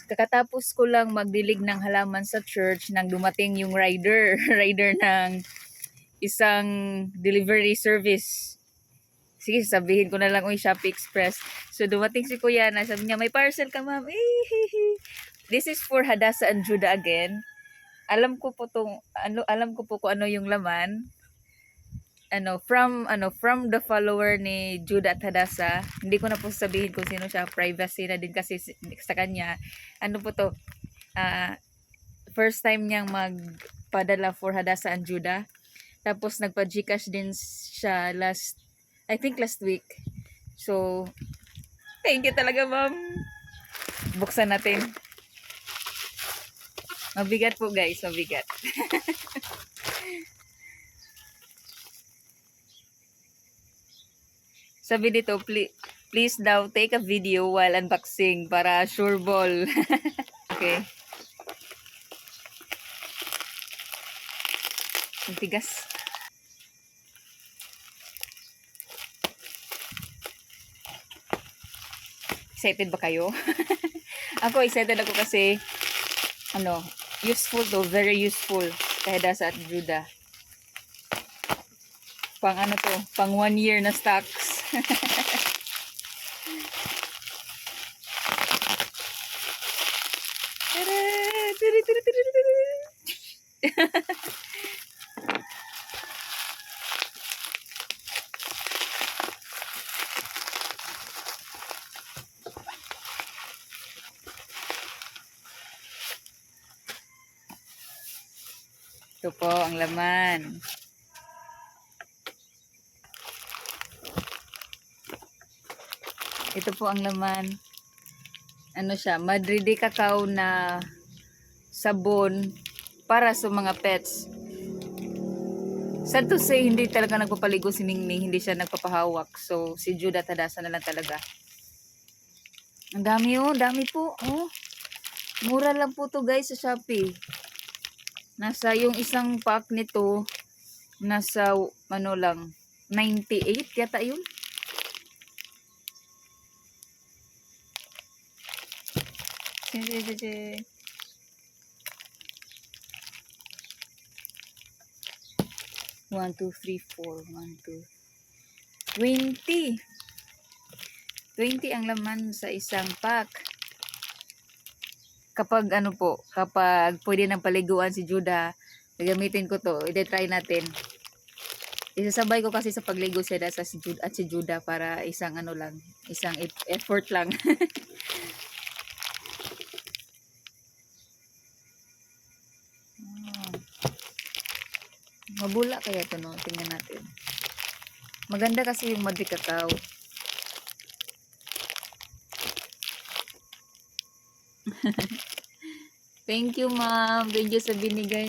Kakatapos ko lang magdilig ng halaman sa church nang dumating yung rider, rider ng isang delivery service. Sige, sabihin ko na lang, uy, Shopee Express. So, dumating si Kuya na, sabi niya, may parcel ka, ma'am. This is for Hadassah and Judah again. Alam ko po kung ano yung laman. From the follower ni Judah at Hadassah. Hindi ko na po sabihin kung sino siya. Privacy na din kasi sa kanya. Ano po to? First time niyang magpadala for Hadassah and Judah. Tapos nagpa-Gcash din siya I think last week. So, thank you talaga, ma'am. Buksan natin. Mabigat po, guys. Mabigat. Sabi dito, please daw take a video while unboxing para sure ball. Okay. Ang tigas. Excited ba kayo? Ako excited ako kasi useful to, very useful kay Hadassah at Judah. Pang 1 year na stocks. Ito po ang laman. Ito po ang laman. Ano siya? Madridi cacao na sabon para sa mga pets. Sad to say, hindi talaga nagpapaligo si Ningning. Hindi siya nagpapahawak. So, si Judah at Hadassah na lang talaga. Ang dami oh. Dami po. Oh. Mura lang po to guys sa Shopee. Nasa yung isang pack nito, nasa lang, 98 yata yun. One, two, three, four, 1, 2, 20 ang laman sa isang pack. Kapag kapag pwede nang paliguan si Judah, gagamitin ko to. I-try natin. Isasabay ko kasi sa pagligo siya sa si Judah para isang isang effort lang. Mabula kaya ito, no? Tingnan natin. Maganda kasi yung madri cacao. Thank you, ma'am. Thank you sa binigay.